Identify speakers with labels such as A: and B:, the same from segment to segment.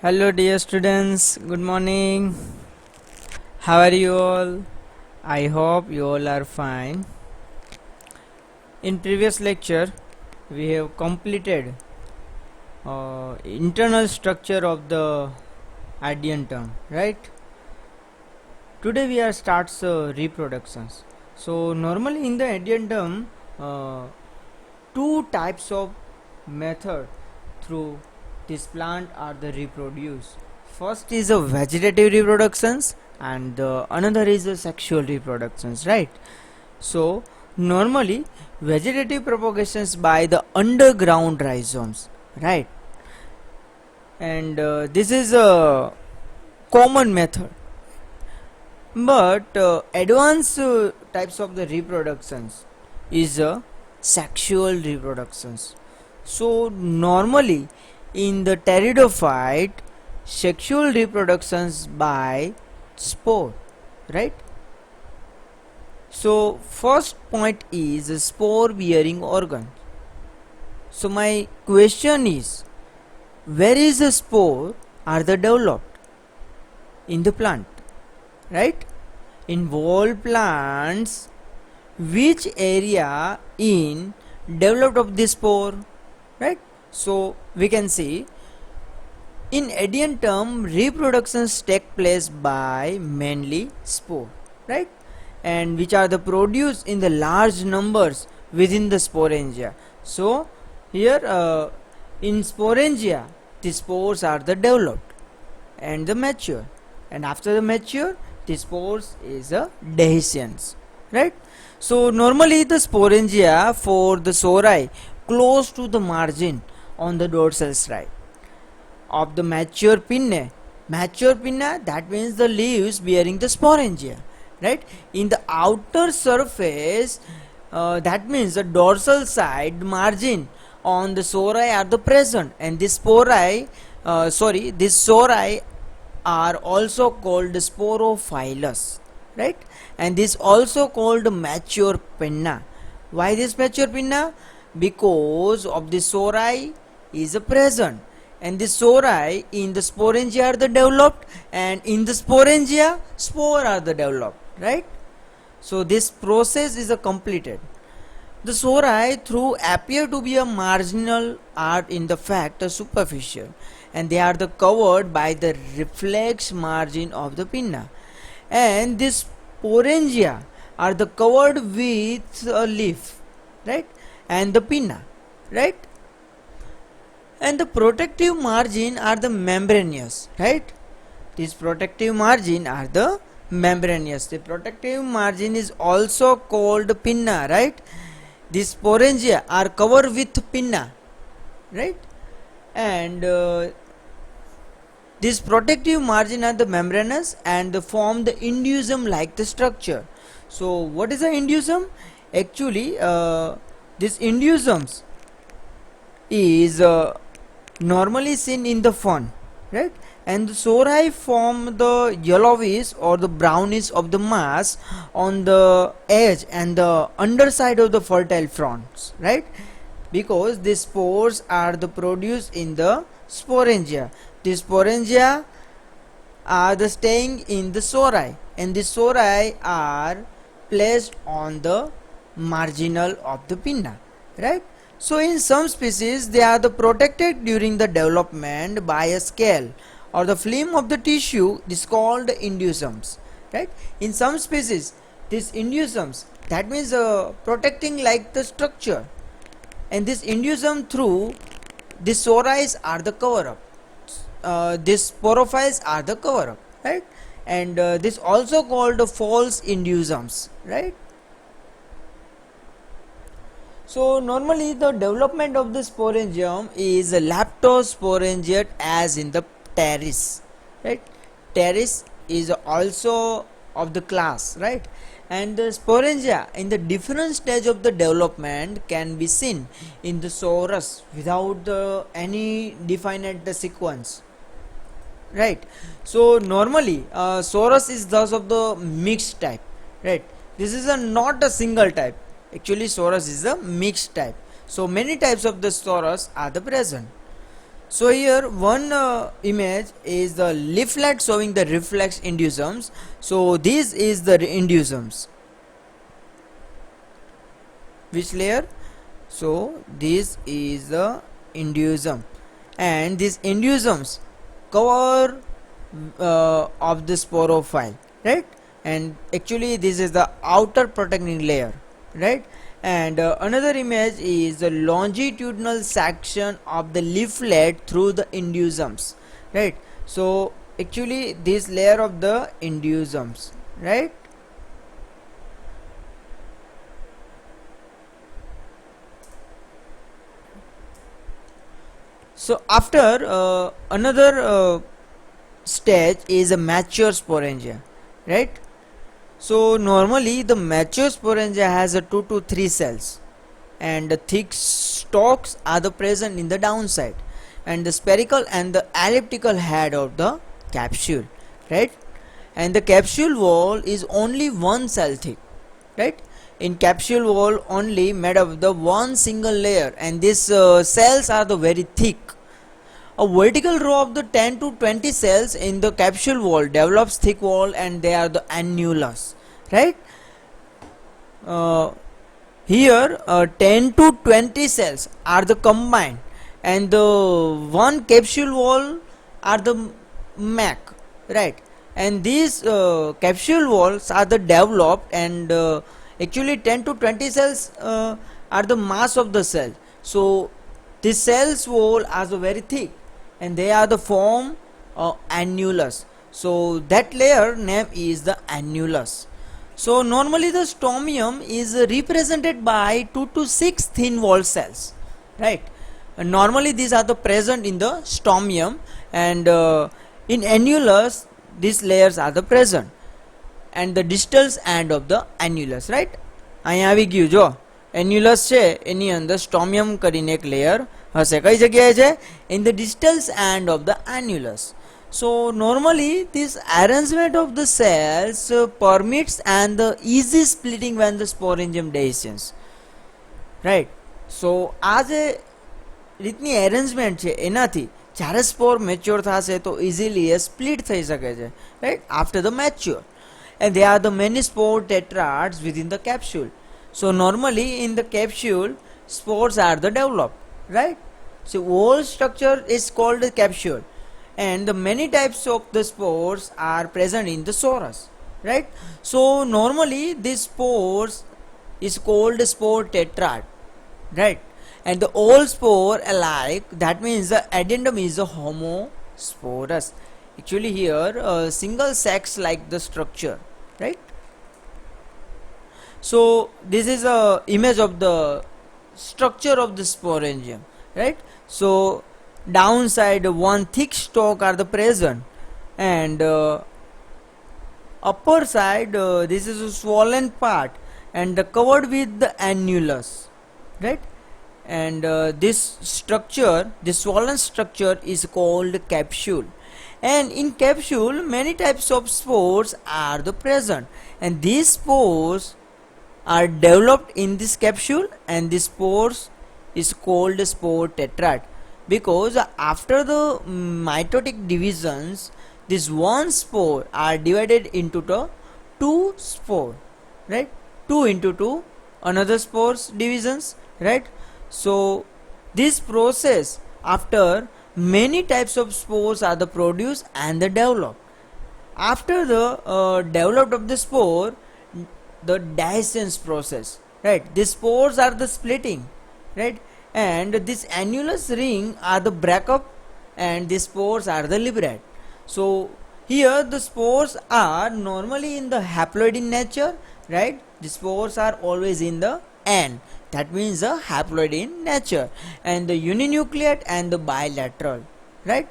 A: Hello dear students, good morning. How are you all? I hope you all are fine. In previous lecture, we have completed internal structure of the addition term, right? Today we are starts reproductions. So normally in the addition term, two types of method through this plant are the reproduce. First is a vegetative reproductions and another is a sexual reproductions, right? So normally vegetative propagations by the underground rhizomes, right? And this is a common method, but advanced types of the reproductions is sexual reproductions. So normally in the pteridophyte, sexual reproductions by spore, right? So first point is spore bearing organ. So my question is, where is the spore are the developed in the plant, right? In whole plants, which area in developed of this spore, right? So we can see in addition term reproductions take place by mainly spore, right? And which are the produced in the large numbers within the sporangia. So here in sporangia the spores are the developed and the mature, and after the mature the spores is a dehiscence, right? So normally the sporangia for the sori close to the margin on the dorsal side of the mature pinna. Mature pinna, that means the leaves bearing the sporangia, right? In the outer surface, that means the dorsal side margin on the sori are the present, and this sori are also called sporophylous, right? And this also called mature pinna. Why this mature pinna? Because of the sori is a present, and the sori in the sporangia are the developed, and in the sporangia spore are the developed, right? So this process is a completed. The sori through appear to be a marginal are in the fact a superficial, and they are the covered by the reflex margin of the pinna, and this sporangia are the covered with a leaf, right? And the pinna, right? And the protective margin are the membranous, right? This protective margin are the membranous. The protective margin is also called pinna, right? These sporangia are covered with pinna, right? And this protective margin are the membranous and form the indusium like the structure. So what is the indusium? Actually this indusiums is normally seen in the fern, right? And the sori form the yellowish or the brownish of the mass on the edge and the underside of the fertile fronds, right? Because the spores are the produced in the sporangia. The sporangia are the staying in the sori, and the sori are placed on the marginal of the pinna, right? So in some species they are the protected during the development by a scale or the film of the tissue is called indusiums, right? In some species this indusiums, that means protecting like the structure, and this indusium through the soris are the cover up, this sporophytes are the cover up, right? And this also called false indusiums, right? So normally the development of the sporangium is leptosporangiate as in the pteris, right? Pteris is also of the class, right? And the sporangia in the different stage of the development can be seen in the sorus without any definite sequence, right? So normally sorus is thus of the mixed type, right? This is not a single type. Actually sorus is a mixed type, so many types of the sorus are the present. So here one image is the leaflet showing the reflex indusomes. So this is the indusomes. Which layer? So this is the indusome, and these indusomes cover of the sporophyll, right? And actually this is the outer protecting layer, right? And another image is the longitudinal section of the leaflet through the indusomes, right? So actually this layer of the indusomes, right? So after another stage is a mature sporangia, right? So normally the mature sporangia has a 2 to 3 cells, and the thick stalks are the present in the downside, and the spherical and the elliptical head of the capsule, right? And the capsule wall is only one cell thick, right? In capsule wall only made of the one single layer, and these cells are the very thick. A vertical row of the 10 to 20 cells in the capsule wall develops thick wall, and they are the annulus, right? Uh, Here 10 to 20 cells are the combined, and the one capsule wall are the MAC, right? And these capsule walls are the developed, and actually 10 to 20 cells are the mass of the cell. So the cells wall are the very thick, and they are the form annulus. So that layer name is the annulus. So normally the stomium is represented by 2 to 6 thin wall cells, right? And normally these are the present in the stomium, and in annulus these layers are the present, and the distal end of the annulus, right? અહીંયા આવી ગયું જો annulus છે એની અંદર stomium કરીને એક layer હશે. કઈ જગ્યાએ છે? In the distal end of the annulus. So normally this arrangement of the cells permits and the easy splitting when the sporangium dehiscence, right? So આ જે રીતની arrangement છે એનાથી જ્યારે સ્પોર મેચ્યોર થશે તો ઇઝીલી એ સ્પ્લિટ થઈ શકે છે, right? After the mature, and there are the many spore tetrads within the capsule. So normally in the capsule spores are the developed, right? So whole structure is called the capsule, and the many types of the spores are present in the sorus, right? So normally these spores is called spore tetrad, right? And the all spore alike, that means the addendum is a homosporous. Actually here single sex like the structure, right? So this is a image of the structure of the sporangium, right? So downside one thick stalk are the present, and upper side this is a swollen part and covered with the annulus, right? And this structure, this swollen structure is called capsule, and in capsule many types of spores are the present, and these spores are developed in this capsule, and this spores is called spore tetrad, because after the mitotic divisions this one spore are divided into the two spore, right? 2 into 2 another spores divisions, right? So this process after many types of spores are the produced and the developed. After the developed of the spore, the dehiscence process, right? The spores are the splitting, right? And this annulus ring are the breakup, and the spores are the liberate. So here the spores are normally in the haploid in nature, right? The spores are always in the N, that means the haploid in nature, and the uninucleate and the bilateral, right?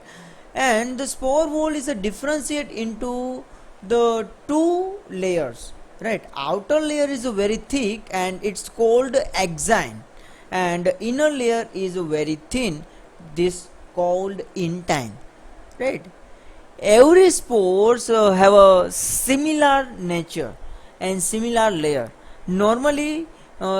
A: And the spore wall is a differentiate into the two layers, right? Outer layer is very thick and it's called exine, and inner layer is very thin, this called intine, right? Every spores have a similar nature and similar layer. Normally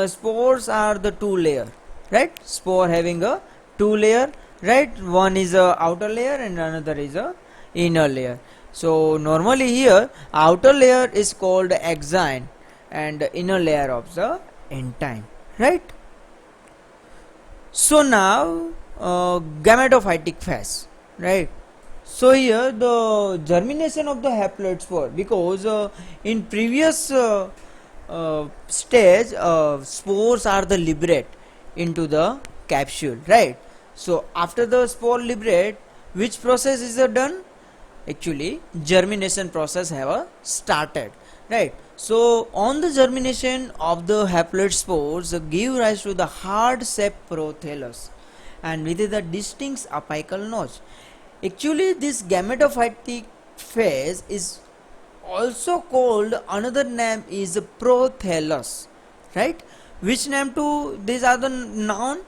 A: spores are the two layer, right? Spore having a two layer, right? One is a outer layer and another is a inner layer. So normally here outer layer is called exine and inner layer of the entine, right? So now gametophytic phase, right? So here the germination of the haploid spore, because in previous stage spores are the liberate into the capsule, right? So after the spore liberate, which process is done? Actually germination process have started, right? So on the germination of the haploid spores give rise to the hard shaped prothallus and with the distinct apical notch. Actually this gametophytic phase is also called, another name is prothallus, right? Which name to these are the noun?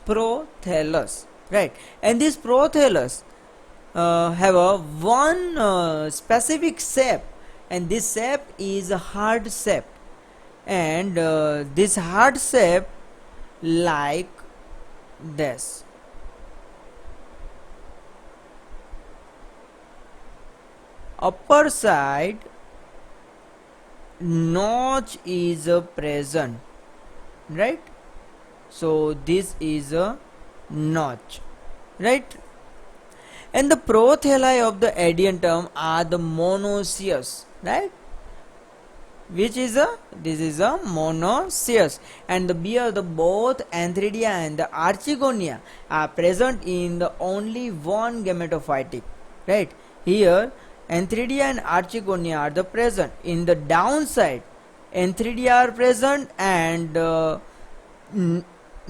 A: Prothallus, right? And this prothallus have a one specific shape, and this shape is a hard shape, and this hard shape like this. Upper side notch is present, right? So this is a notch, right? And the prothalli of the adiantum are the monoecious, right? Which is a, this is a monoecious, and the beer, the both antheridia and the archegonia are present in the only one gametophytic, right? Here antheridia and archegonia are the present. In the downside antheridia are present, and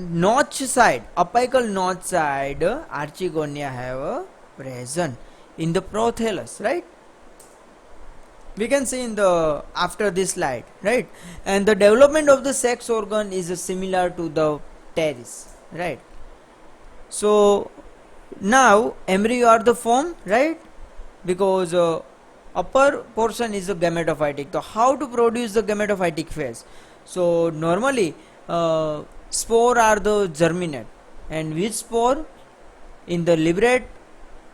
A: notch side, apical notch side, archegonia have present in the prothallus, right? We can see in the after this slide, right? And the development of the sex organ is similar to the teres, right? So now embryo are the form, right? Because upper portion is the gametophytic. So how to produce the gametophytic phase? So normally spore are the germinate, and which spore? In the liberate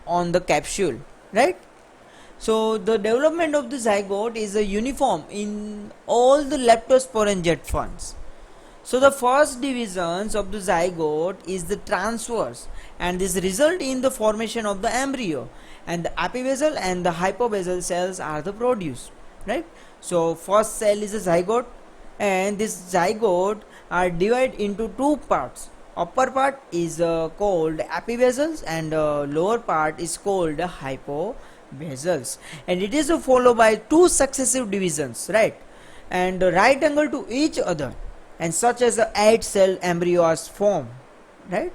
A: on the capsule, right? So the development of the zygote is a uniform in all the leptosporangiate ferns. So the first divisions of the zygote is the transverse, and this result in the formation of the embryo, and the epibasal and the hypobasal cells are the produced, right? So first cell is a zygote, and this zygote are divided into two parts. Upper part is called epibasals, and lower part is called hypobasals, and it is followed by two successive divisions, right? And right angle to each other, and such as the 8 cell embryos form, right?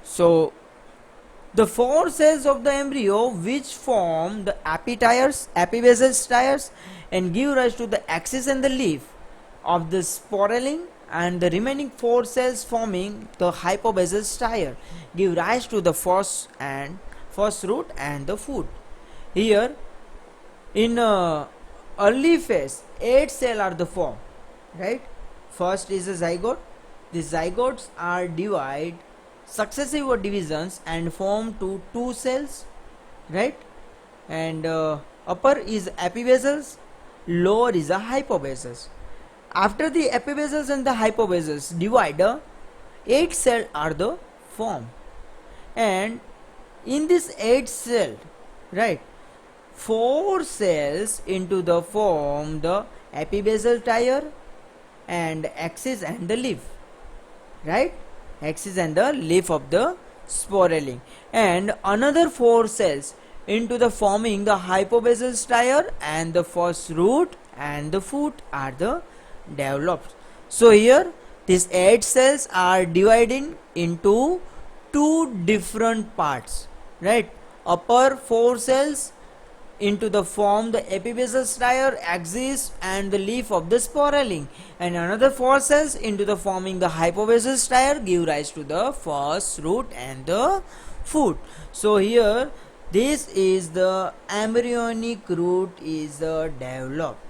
A: So the 4 cells of the embryo which form the epitires, epibasal stires, and give rise to the axis and the leaf of the sporulin, and the remaining 4 cells forming the hypobasal stire give rise to the first root and the foot. Here in early phase 8 cells are the form, right? First is a zygote. The zygotes are divided successive divisions and form to 2 cells, right? And upper is epibasals, lower is a hypobasals. After the epibasals and the hypobasals divide, 8 cells are the form, and in this 8 cell, right, 4 cells into the form the epibasal tire and axis and the leaf, right? Axis and the leaf of the sporulin, and another 4 cells into the forming the hypobasal stire, and the first root and the foot are the developed. So here these 8 cells are dividing into 2 different parts, right? Upper 4 cells into the form the epibasal stire, axis and the leaf of the sporulin, and another 4 cells into the forming the hypobasal stire give rise to the first root and the foot. So here this is the embryonic root is developed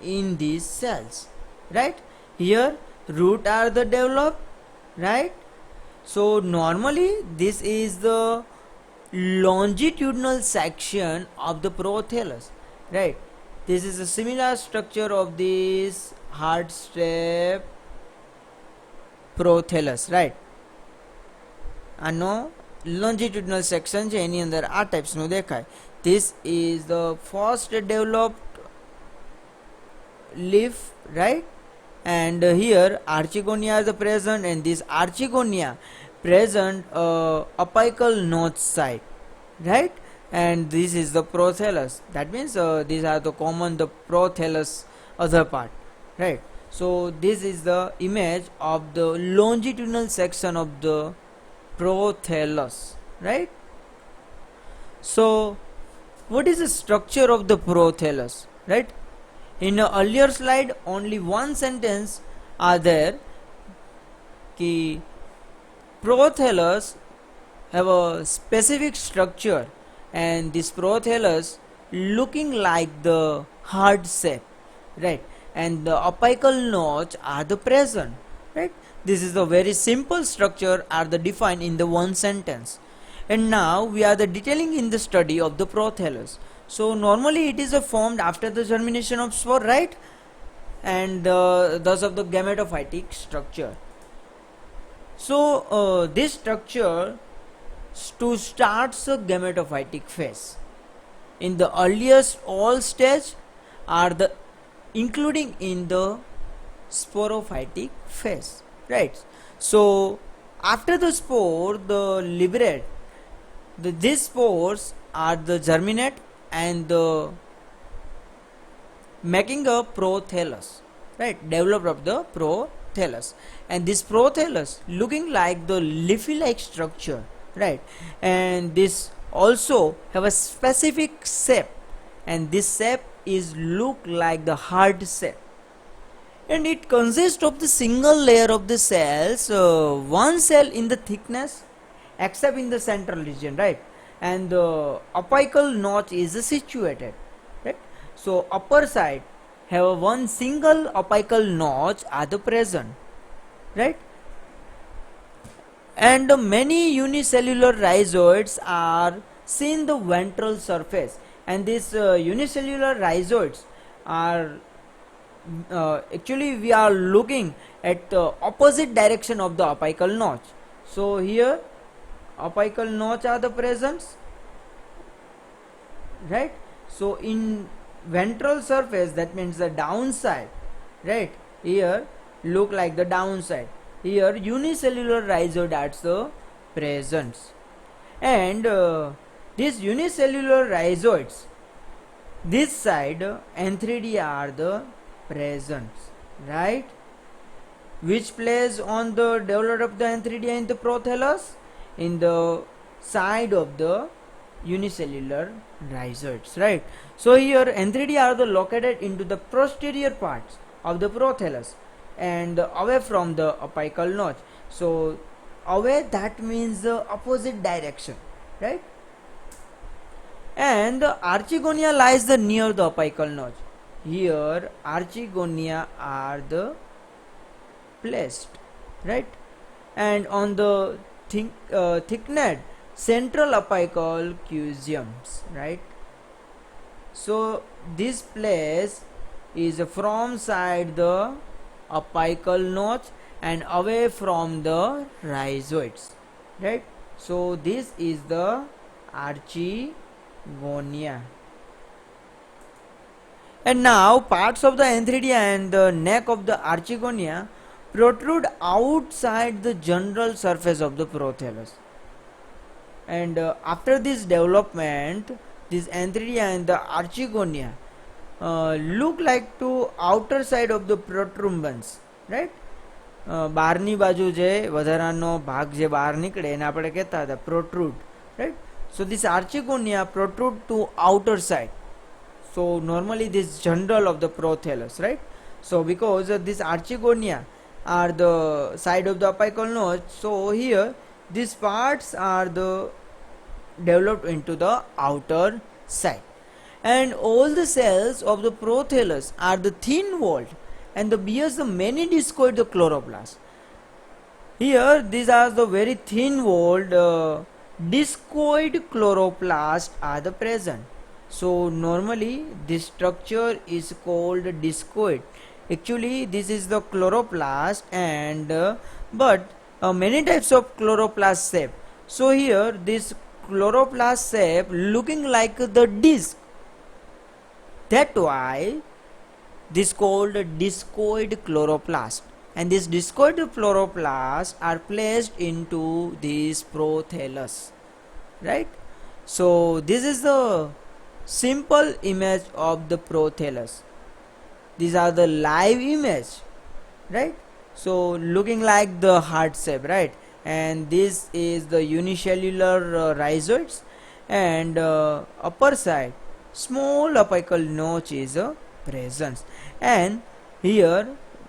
A: in these cells, right? Here root are the developed, right? So normally this is the longitudinal section of the prothallus, right? This is a similar structure of this heart shape prothallus, right? આનો longitudinal section છે એની અંદર આ ટાઈપ્સનું દેખાય. This is the first developed leaf, right? And here archegonia is present, and this archegonia present apical notch side, right? And this is the prothallus. That means these are the common the prothallus other part, right? So this is the image of the longitudinal section of the prothallus, right? So what is the structure of the prothallus, right? In an earlier slide only one sentence are there ki prothallus have a specific structure, and this prothallus looking like the heart shape, right? And the apical notch are the present, right? This is a very simple structure are the defined in the one sentence. And now we are the detailing in the study of the prothallus. So normally it is formed after the germination of spore, right? And thus of the gametophytic structure. So this structure to starts a gametophytic phase. In the earliest all stage are the including in the sporophytic phase, right? So after the spore the liberate these spores are the germinate and the making a prothallus, right? Developed of the prothallus, and this prothallus looking like the leafy like structure, right? And this also have a specific shape, and this shape is look like the hard shape, and it consists of the single layer of the cells, one cell in the thickness except in the central region, right? And the apical notch is situated, right? So upper side have one single apical notch are the present, right? And many unicellular rhizoids are seen the ventral surface, and these unicellular rhizoids are actually we are looking at the opposite direction of the apical notch. So here apical notch are the presence, right? So in ventral surface, that means the downside, right? Here look like the downside, here unicellular rhizoid are the presence, and these unicellular rhizoids this side antheridia are the presence, right? Which plays on the development of the antheridia in the prothallus? In the side of the unicellular rhizoids, right? So here antheridia are the located into the posterior parts of the prothallus and away from the apical notch. So away, that means the opposite direction, right? And the archegonia lies the near the apical notch. Here archegonia are the placed, right? And on the thickened central apical caesiums, right? So this place is from side the apical notch and away from the rhizoids, right? So this is the archegonia. And now parts of the antheridia and the neck of the archegonia protrude outside the general surface of the prothallus. And after this development, this antheridia and the archegonia look like to outer side of the protuberance, right? બહારની બાજુ જે વધારાનો ભાગ જે બહાર નીકળે એને આપણે કહેતા હતા protrude, right? So this archegonia protrude to outer side. So normally this general of the prothallus, right? So because this archegonia are the side of the apical notch, so here these parts are the developed into the outer side, and all the cells of the prothallus are the thin walled and the bears the many discoid the chloroplast. Here these are the very thin walled discoid chloroplast are the present. So normally this structure is called discoid. Actually this is the chloroplast, and but many types of chloroplast shape. So here this chloroplast shape looking like the disc. That why this called discoid chloroplast, and these discoid chloroplasts are placed into this prothallus, right? So this is the simple image of the prothallus. These are the live image, right? So looking like the heart shape, right? And this is the unicellular rhizoids, and upper side small apical notch is presence, and here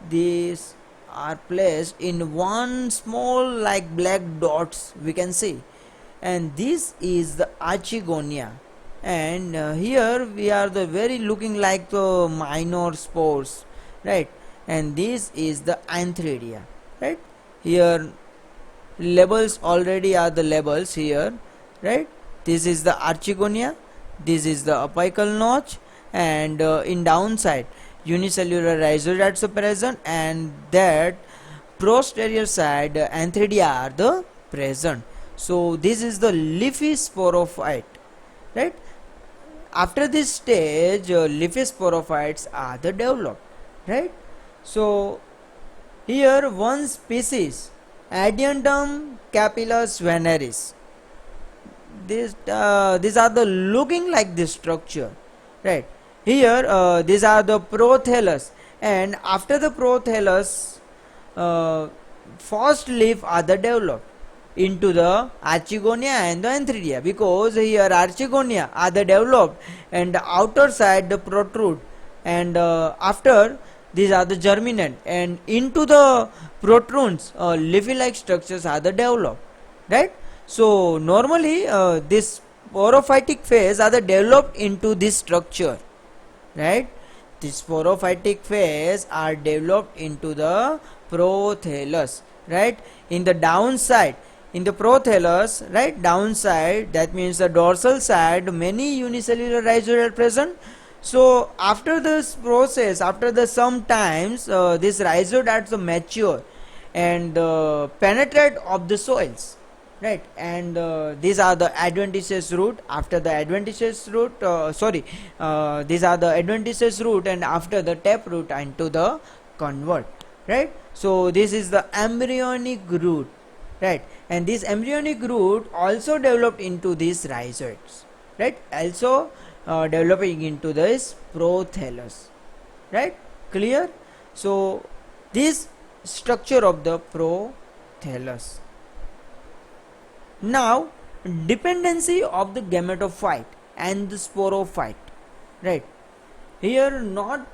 A: these are placed in one small like black dots we can see, and this is the archegonia, and here we are the very looking like the minor spores, right? And this is the antheridia, right? Here labels already are the labels here, right? This is the archegonia, this is the apical notch, and in downside unicellular rhizoids are present, and that posterior side antheridia are the present. So this is the leafy sporophyte, right? After this stage leafy sporophytes are the developed, right? So here one species Adiantum capillus veneris, these are the looking like this structure, right? Here these are the prothallus, and after the prothallus first leaf are the developed into the archegonia and the antheridia, because here archegonia are the developed and the outer side the protrude, and after these are the germinate, and into the protrudes leafy like structures are the developed, right? So normally this sporophytic phase are the developed into this structure, right? This sporophytic phase are developed into the prothallus, right? In the downside, in the prothallus, right, downside, that means the dorsal side, many unicellular rhizoids are present. So after this process, after the sometimes this rhizoid are mature and penetrate of the soils, right? And these are the adventitious root. After the adventitious root, these are the adventitious root, and after the tap root into the convert, right? So this is the embryonic root, right? And this embryonic root also developed into these rhizoids, right? Also developing into this prothallus, right? Clear? So this structure of the prothallus. Now dependency of the gametophyte and the sporophyte, right? Here not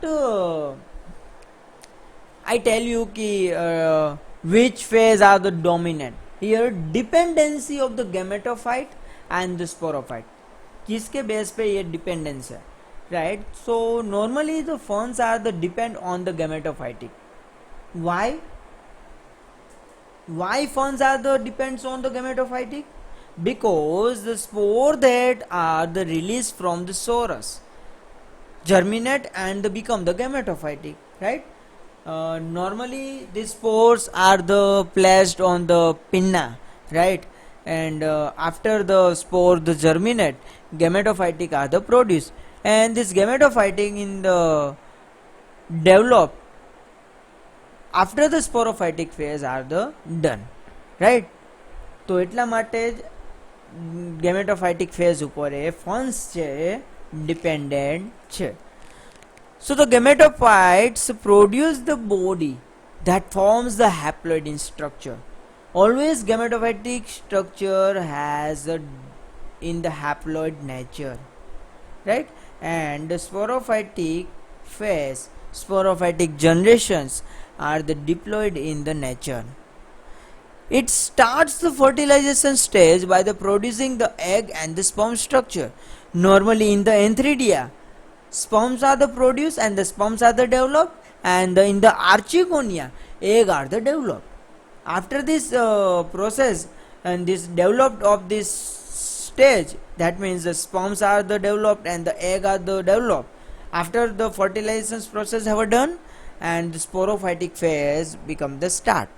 A: I tell you ki which phase are the dominant. Here dependency of the gametophyte and the sporophyte, किसके base पे ये dependence है, right? So normally the ferns are the depend on the gametophytic. Why ferns are the depends on the gametophytic? Because the spore that are the released from the sorus germinate and become the gametophytic, right? Normally these spores are the placed on the pinna, right? And after the spore the germinate, gametophytic are the produced, and this gametophytic in the develop after the sporophytic phase are the done, right? તો એટલા માટે જ gametophytic phase ઉપર એ ફર્ન્સ છે dependent છે. So the gametophytes produce the body that forms the haploid in structure. Always gametophytic structure has a in the haploid nature, right? And the sporophytic phase, sporophytic generations are the diploid in the nature. It starts the fertilization stage by the producing the egg and the sperm structure. Normally in the antheridia, sperms are the produced and the sperms are the developed, and in the archegonia, egg are the developed. After this process and this developed of this stage, that means the sperms are the developed and the egg are the developed. After the fertilization process have done and the sporophytic phase become the start.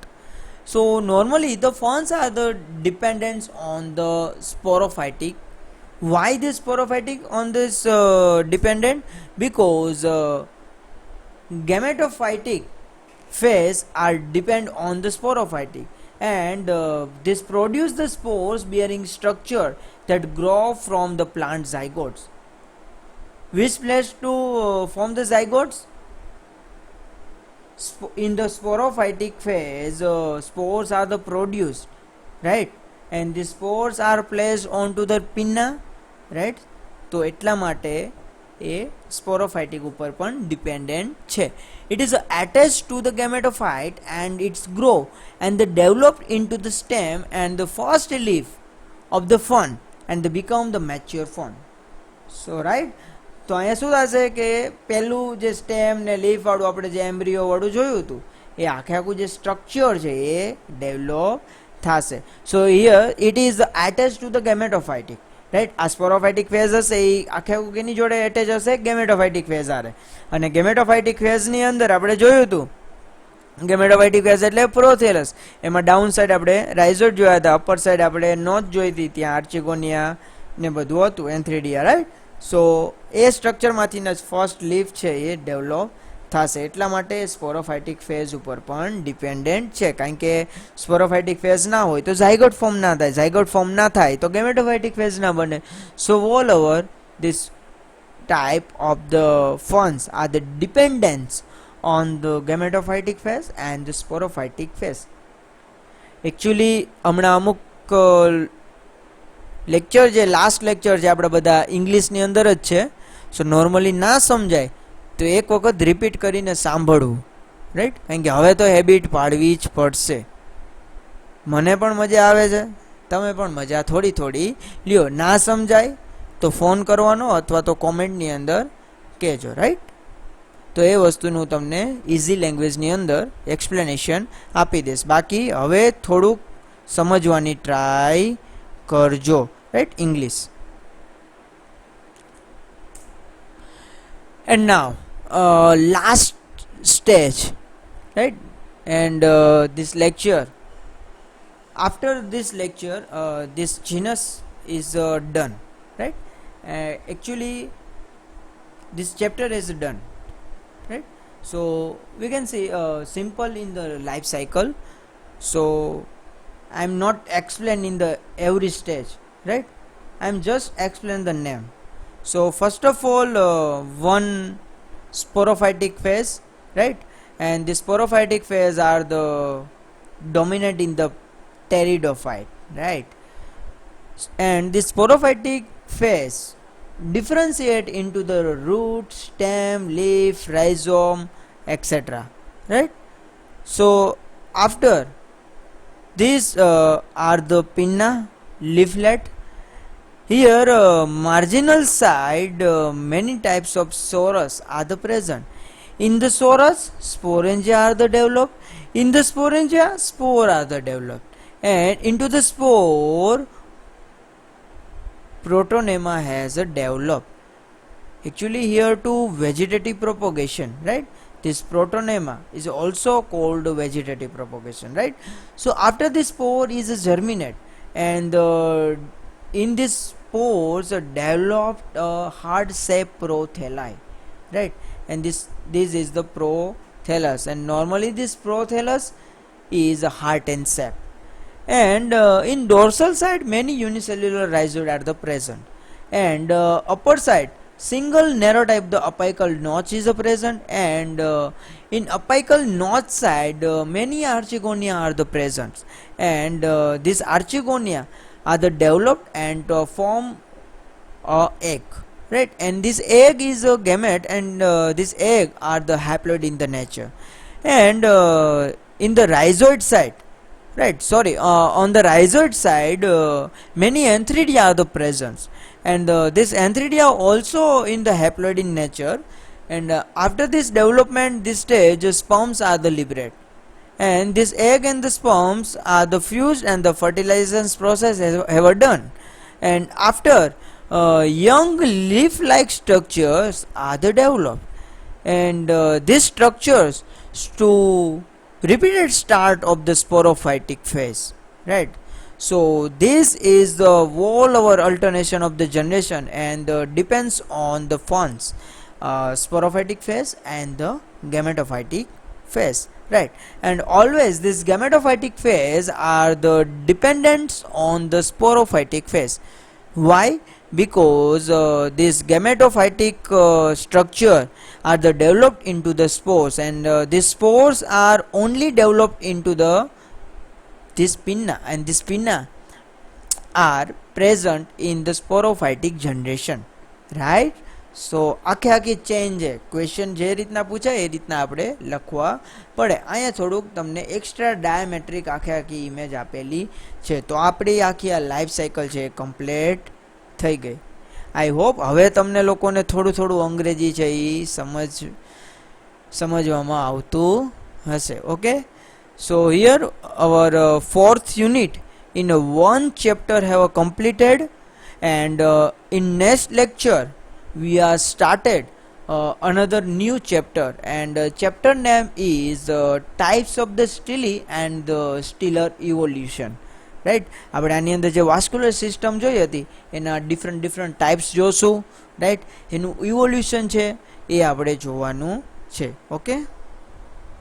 A: So normally the ferns are the dependents on the sporophytic. Why this sporophytic on this dependent? Because gametophytic phase are depend on the sporophytic, and this produce the spores bearing structure that grow from the plant zygotes. Which place to form the zygotes? In the sporophytic phase, spores are the produced, right? And the spores are placed onto the pinna, right? તો એટલા માટે એ સ્પોરોફાઇટિક ઉપર પણ dependent છે. It is attached to the gametophyte and its grow and they developed into the stem and the first leaf of the fern and they become the mature fern. So right, તો અહીંયા શું થશે કે પહેલું જે stem ને leaf વાળું આપણે જે એમ્બ્રિયો વાળું જોયું હતું એ આખે આખું જે સ્ટ્રક્ચર છે એ ડેવલપ થશે. So here it is attach to the gametophytic, right. આ સ્પોરોફાઇટિક ફેઝ હશે એ આખે આખું કેની જોડે એટેચ હશે? ગેમેટોફાઇટિક ફેઝ આરે. અને ગેમેટોફાઇટિક ફેઝની અંદર આપણે જોયું હતું ગેમેટોફાઇટિક ફેઝ એટલે પ્રોથેલસ. એમાં ડાઉન સાઈડ આપણે રાઇઝોટ જોયા હતા, અપર સાઈડ આપણે નોચ જોઈ હતી, ત્યાં આર્ચિગોનિયા ને બધું હતું, એન્થ્રીડિયા, રાઈટ. સો એ સ્ટ્રક્ચરમાંથી જ ફર્સ્ટ લીફ છે એ ડેવલપ થશે. એટલા માટે સ્પોરોફાઇટિક ફેઝ ઉપર પણ ડિપેન્ડન્ટ છે, કારણ કે સ્પોરોફાઇટિક ફેઝ ના હોય તો ઝાયગોટ ફોર્મ ના થાય, ઝાયગોટ ફોર્મ ના થાય તો ગેમેટોફાઇટિક ફેઝ ના બને. So all over this type of the ferns are the dependence on the gametophytic phase and the sporophytic phase. Actually હમણાં અમુક લેક્ચર જે લાસ્ટ લેક્ચર છે આપણા બધા ઇંગ્લિશની અંદર જ છે. સો નોર્મલી ના સમજાય તો એક વખત રિપીટ કરીને સાંભળવું, રાઈટ. કારણ કે હવે તો હેબિટ પાડવી જ પડશે. મને પણ મજા આવે છે, તમે પણ મજા થોડી થોડી લ્યો. ના સમજાય તો ફોન કરવાનો અથવા તો કોમેન્ટની અંદર કહેજો, રાઈટ. તો એ વસ્તુનું તમને ઇઝી લેંગ્વેજની અંદર એક્સપ્લેનેશન આપી દઈશ. બાકી હવે થોડુંક સમજવાની ટ્રાય કરજો, right, English. And now last stage, right. And this lecture, after this lecture this genus is done, right. Actually this chapter is done, right. So we can see simple in the life cycle. So I am not explaining the every stage, right. I am just explain the name. So first of all one sporophytic phase, right. And the sporophytic phase are the dominant in the pteridophyte, right. And this sporophytic phase differentiate into the root, stem, leaf, rhizome, etc., right. So after these are the pinna, leaflet. Here marginal side many types of sorus are the present. In the sorus sporangia are the developed. In the sporangia spore are the developed, and into the spore protonema has developed. Actually here to vegetative propagation, right. This protonema is also called vegetative propagation, right. So after this spore is germinate, and in this spores developed hard shaped protheli, right. And this is the prothallus, and normally this prothallus is a heart in shape. And in dorsal side many unicellular rhizoid are the present, and upper side single narrow type the apical notch is present, and in apical notch side many archegonia are the present, and this archegonia are the developed and form a egg, right. And this egg is a gamete, and this egg are the haploid in the nature. And in the rhizoid side, right, sorry, on the rhizoid side many antheridia are the present, and this antheridia also in the haploid in nature. And after this development, this stage sperms are the liberate, and this egg and the sperms are the fused and the fertilization process have done, and after young leaf-like structures are the developed, and these structures to repeated start of the sporophytic phase, right? So this is the whole our alternation of the generation, and depends on the funds, sporophytic phase and the gametophytic phase, right? And always this gametophytic phase are the dependents on the sporophytic phase. Why? Because this gametophytic structure are the developed into the spores, and these spores are only developed into the this pinna, and this pinna are present in the sporophytic generation, right? સો આખે આખી change છે. Question જે રીતના પૂછાય એ રીતના આપણે લખવા પડે. અહીંયા થોડુંક તમને એક્સ્ટ્રા ડાયમેટ્રિક આખે આખી ઇમેજ આપેલી છે. તો આપણી આખી આ લાઈફ સાયકલ છે એ કમ્પ્લીટ થઈ ગઈ. આઈ હોપ હવે તમને લોકોને થોડું થોડું અંગ્રેજી છે એ સમજવામાં આવતું હશે. Okay, so here our fourth unit in one chapter have completed, and in next lecture we are started another new chapter, and chapter name is types of the stele and the stellar evolution, right? આપણે આની અંદર જે vascular system જોઈ હતી એના different types જોશું, right? એનું evolution છે એ આપણે જોવાનું છે. ઓકે.